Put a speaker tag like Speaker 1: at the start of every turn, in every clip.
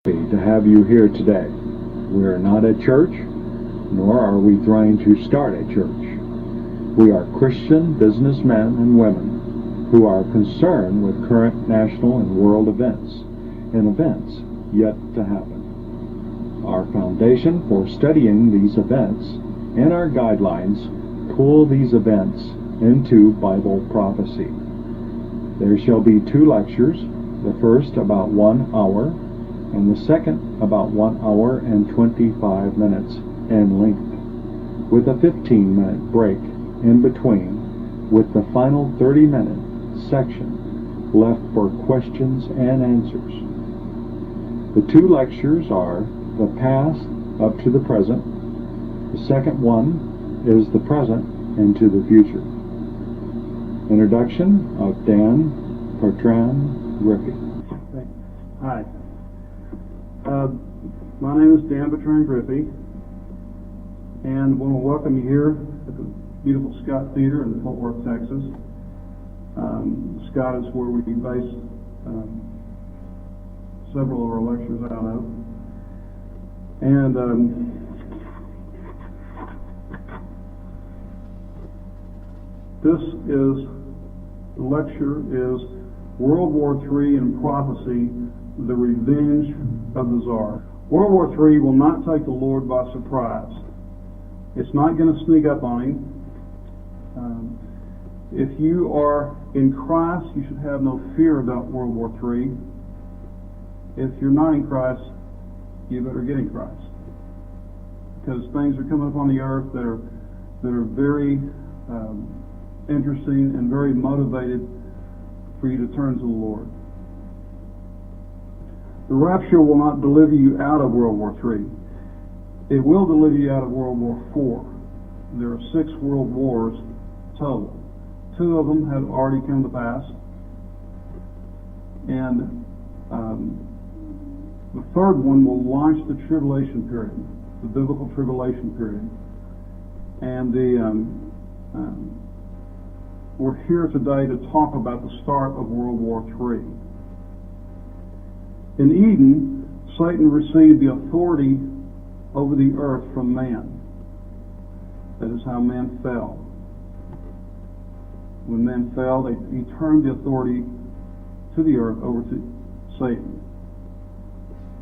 Speaker 1: To have you here today. We are not a church, nor are we trying to start a church. We are Christian businessmen and women who are concerned with current national and world events and events yet to happen. Our foundation for studying these events and our guidelines pull these events into Bible prophecy. There shall be 2 lectures, the first about 1 hour, and the second about 1 hour and 25 minutes in length, with a 15-minute break in between, with the final 30-minute section left for questions and answers. The 2 lectures are the past up to the present. The second one is the present into the future. Introduction of Dan Griffey.
Speaker 2: Hi. My name is Dan Griffey, and I want to welcome you here at the beautiful Scott Theater in Fort Worth, Texas. Scott is where we base several of our lectures out of. And the lecture is World War III and Prophecy, the Revenge of the Czar. World War III will not take the Lord by surprise. It's not going to sneak up on him. If you are in Christ, you should have no fear about World War III. If you're not in Christ, you better get in Christ, because things are coming upon the earth that are very interesting and very motivated for you to turn to the Lord. The rapture will not deliver you out of World War III. It will deliver you out of World War IV. There are 6 world wars total. 2 of them have already come to pass. And the third one will launch the tribulation period, the biblical tribulation period. And we're here today to talk about the start of World War III. In Eden, Satan received the authority over the earth from man. That is how man fell. When man fell, he turned the authority to the earth over to Satan.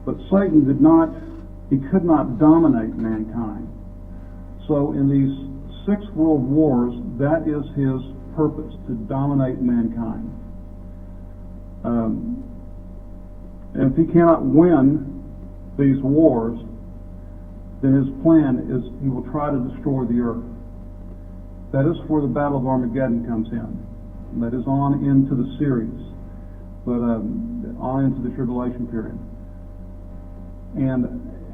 Speaker 2: But Satan could not dominate mankind. So in these 6 world wars, that is his purpose, to dominate mankind. And if he cannot win these wars, then his plan is he will try to destroy the earth. That is where the Battle of Armageddon comes in. And that is on into the series, but on into the tribulation period. And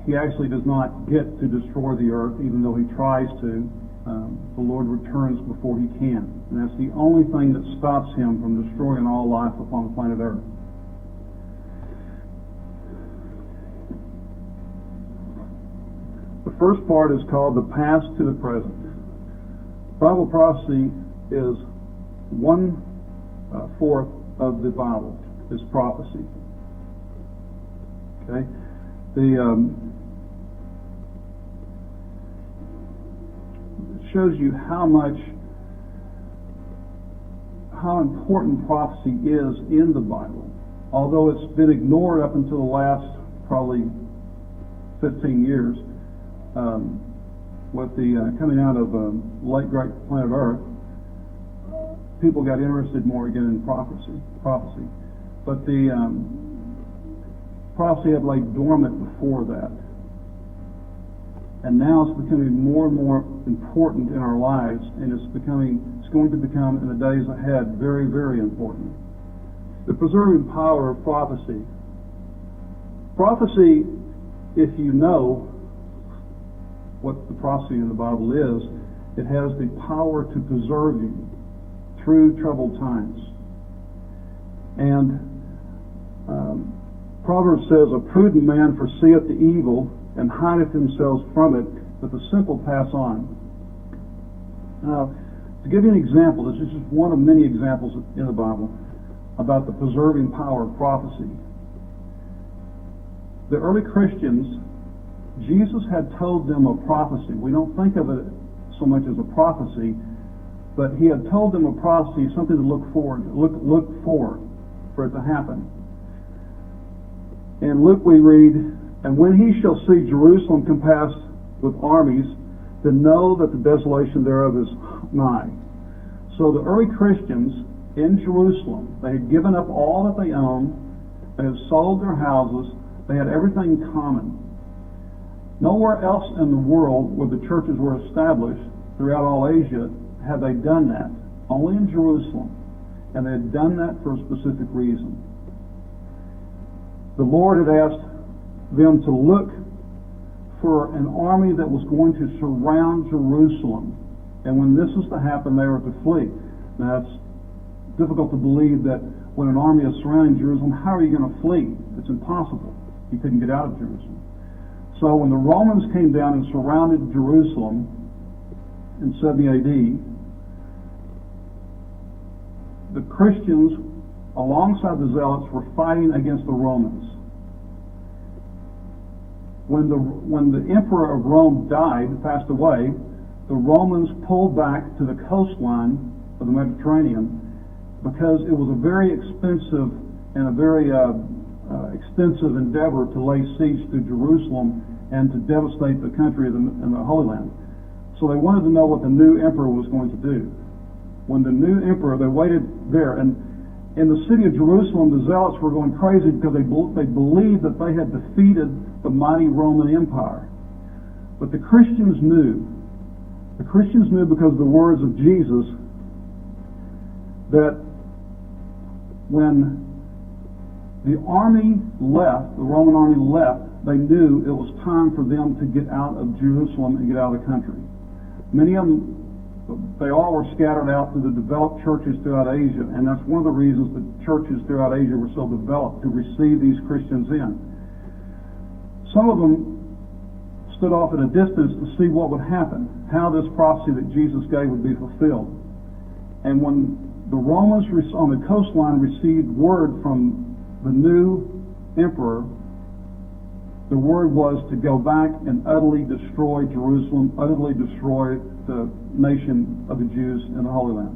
Speaker 2: he actually does not get to destroy the earth, even though he tries to. The Lord returns before he can. And that's the only thing that stops him from destroying all life upon the planet Earth. The first part is called the past to the present. Bible prophecy is 1/4 of the Bible is prophecy. Okay? It shows you how important prophecy is in the Bible. Although it's been ignored up until the last probably 15 years, with the coming out of late great planet Earth, people got interested more again in prophecy. But the prophecy had laid dormant before that. And now it's becoming more and more important in our lives, and it's going to become in the days ahead very, very important. The preserving power of prophecy. Prophecy, if you know what the prophecy in the Bible is, it has the power to preserve you through troubled times. And Proverbs says, "A prudent man foreseeth the evil, and hideth themselves from it, but the simple pass on." Now, to give you an example, this is just one of many examples in the Bible about the preserving power of prophecy. the early Christians, Jesus had told them a prophecy. We don't think of it so much as a prophecy, but he had told them a prophecy, something to look for it to happen. In Luke we read, "And when he shall see Jerusalem compassed with armies, then know that the desolation thereof is nigh." So the early Christians in Jerusalem, they had given up all that they owned, they had sold their houses, they had everything in common. Nowhere else in the world where the churches were established throughout all Asia had they done that. Only in Jerusalem. And they had done that for a specific reason. The Lord had asked them to look for an army that was going to surround Jerusalem. And when this was to happen, they were to flee. Now, it's difficult to believe that when an army is surrounding Jerusalem, how are you going to flee? It's impossible. You couldn't get out of Jerusalem. So when the Romans came down and surrounded Jerusalem in 70 AD, the Christians, alongside the Zealots, were fighting against the Romans. When the emperor of Rome died, passed away, the Romans pulled back to the coastline of the Mediterranean because it was a very expensive and a very extensive endeavor to lay siege to Jerusalem and to devastate the country in the Holy Land. So they wanted to know what the new emperor was going to do. When the new emperor, they waited there, and in the city of Jerusalem, the Zealots were going crazy because they believed that they had defeated the mighty Roman Empire. But the Christians knew because of the words of Jesus that when the army left, the Roman army left, they knew it was time for them to get out of Jerusalem and get out of the country. Many of them, they all were scattered out to the developed churches throughout Asia, and that's one of the reasons the churches throughout Asia were so developed, to receive these Christians in. Some of them stood off at a distance to see what would happen, how this prophecy that Jesus gave would be fulfilled. And when the Romans on the coastline received word from the new emperor, the word was to go back and utterly destroy Jerusalem, utterly destroy the nation of the Jews in the Holy Land.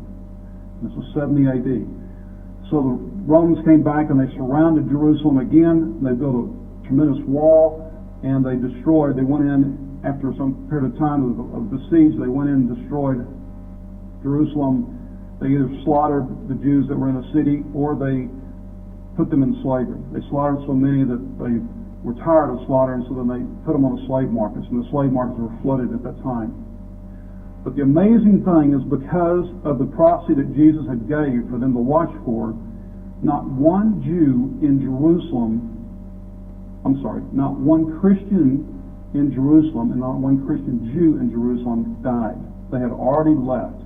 Speaker 2: This was 70 AD. So the Romans came back and they surrounded Jerusalem again. They built a tremendous wall and they went in after some period of time of the siege, they went in and destroyed Jerusalem. They either slaughtered the Jews that were in the city or they put them in slavery. They slaughtered so many that they were tired of slaughtering, so then they put them on the slave markets, and the slave markets were flooded at that time. But the amazing thing is, because of the prophecy that Jesus had gave for them to watch for, not one Christian in Jerusalem and not one Christian Jew in Jerusalem died. They had already left,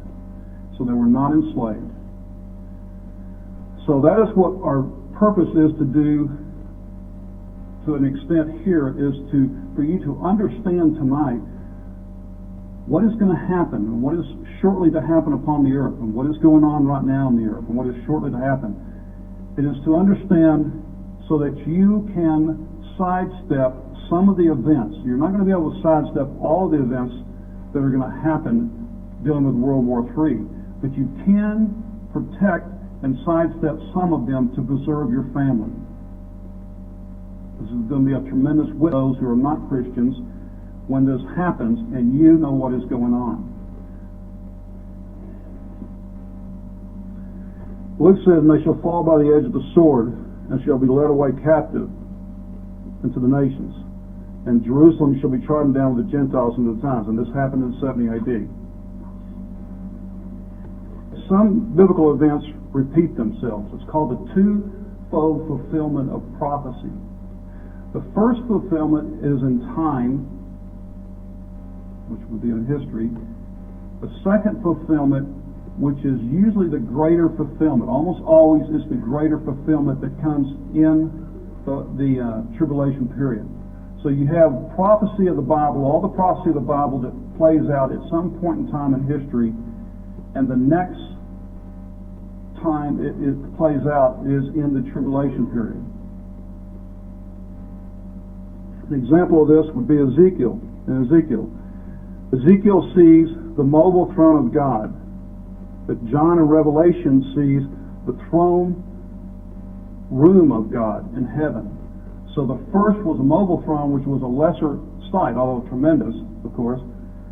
Speaker 2: so they were not enslaved. So that is what our purpose is to do to an extent here, is for you to understand tonight what is going to happen and what is shortly to happen upon the earth and what is going on right now on the earth and what is shortly to happen. It is to understand so that you can sidestep some of the events. You're not going to be able to sidestep all of the events that are going to happen dealing with World War III, but you can protect and sidestep some of them to preserve your family. This is going to be a tremendous witness to those who are not Christians when this happens and you know what is going on. Luke says, "And they shall fall by the edge of the sword and shall be led away captive into the nations. And Jerusalem shall be trodden down with the Gentiles in the times." And this happened in 70 AD. Some biblical events repeat themselves. It's called the twofold fulfillment of prophecy. The first fulfillment is in time, which would be in history. The second fulfillment, which is usually the greater fulfillment, almost always is the greater fulfillment that comes in the tribulation period. So you have prophecy of the Bible, all the prophecy of the Bible that plays out at some point in time in history, and the next time it plays out is in the tribulation period. An example of this would be Ezekiel. In Ezekiel sees the mobile throne of God, but John in Revelation sees the throne room of God in heaven. So the first was a mobile throne, which was a lesser sight, although tremendous, of course.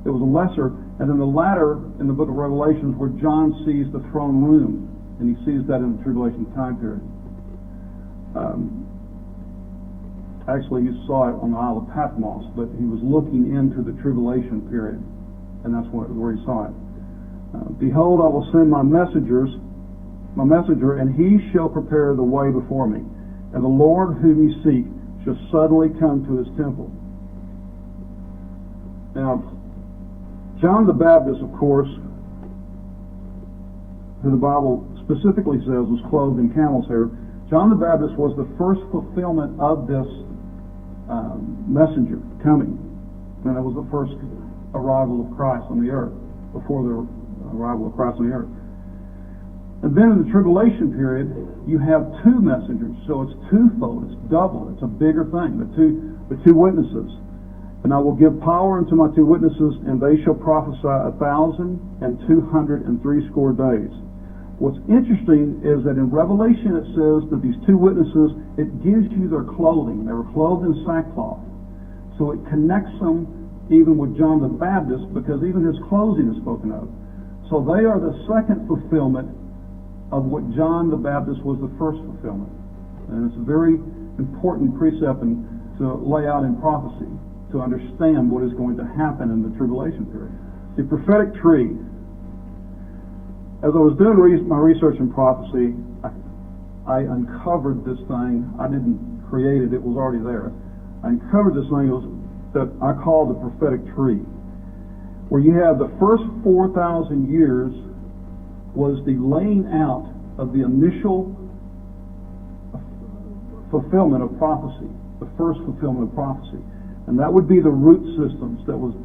Speaker 2: It was a lesser, and then the latter in the book of Revelations, where John sees the throne room, and he sees that in the tribulation time period. Actually, you saw it on the Isle of Patmos, but he was looking into the tribulation period, and that's where he saw it. Behold, I will send my messenger, and he shall prepare the way before me. And the Lord whom ye seek shall suddenly come to his temple. Now, John the Baptist, of course, who the Bible specifically says was clothed in camel's hair, John the Baptist was the first fulfillment of this messenger coming. And it was the first arrival of Christ on the earth, before the arrival of Christ on the earth. And then in the tribulation period, you have two messengers, so it's twofold, it's double, it's a bigger thing, the two witnesses. And I will give power unto my two witnesses, and they shall prophesy 1,260 days. What's interesting is that in Revelation it says that these two witnesses, it gives you their clothing. They were clothed in sackcloth. So it connects them even with John the Baptist, because even his clothing is spoken of. So they are the second fulfillment of what John the Baptist was the first fulfillment. And it's a very important precept to lay out in prophecy, to understand what is going to happen in the tribulation period. The prophetic tree. As I was doing my research in prophecy, I uncovered this thing. I didn't create it, it was already there. I uncovered this thing that I call the prophetic tree, where you have the first 4,000 years was the laying out of the initial fulfillment of prophecy, the first fulfillment of prophecy. And that would be the root systems that was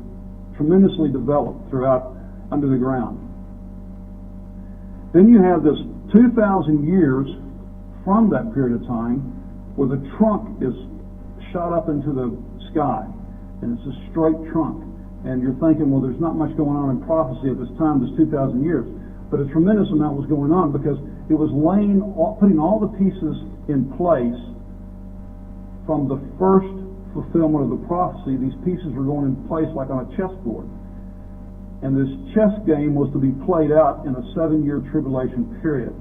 Speaker 2: tremendously developed throughout under the ground. Then you have this 2,000 years from that period of time where the trunk is shot up into the sky, and it's a straight trunk. And you're thinking, well, there's not much going on in prophecy at this time, this 2,000 years. But a tremendous amount was going on, because it was putting all the pieces in place from the first fulfillment of the prophecy. These pieces were going in place like on a chessboard. And this chess game was to be played out in a 7-year tribulation period.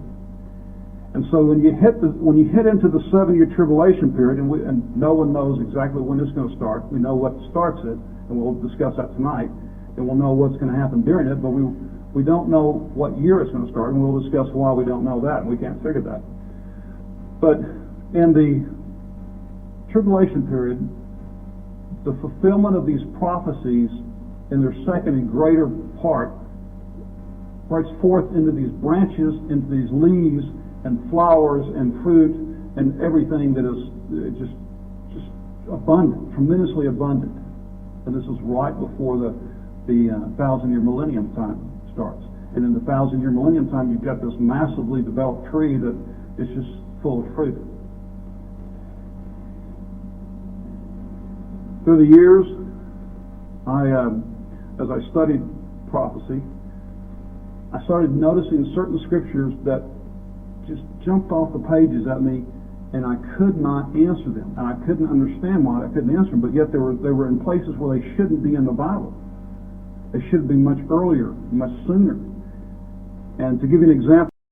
Speaker 2: And so when you hit into the 7-year tribulation period, and no one knows exactly when it's going to start. We know what starts it, and we'll discuss that tonight, and we'll know what's going to happen during it, but we don't know what year it's going to start, and we'll discuss why we don't know that, and we can't figure that. But in the tribulation period, the fulfillment of these prophecies in their second and greater part breaks forth into these branches, into these leaves and flowers and fruit and everything that is just abundant, tremendously abundant. And this is right before the 1,000-year millennium time starts. And in the 1,000-year millennium time, you've got this massively developed tree that is just full of fruit. Through the years, as I studied prophecy, I started noticing certain scriptures that just jumped off the pages at me, and I could not answer them, and I couldn't understand why I couldn't answer them. But yet they were in places where they shouldn't be in the Bible. They should be much earlier, much sooner. And to give you an example.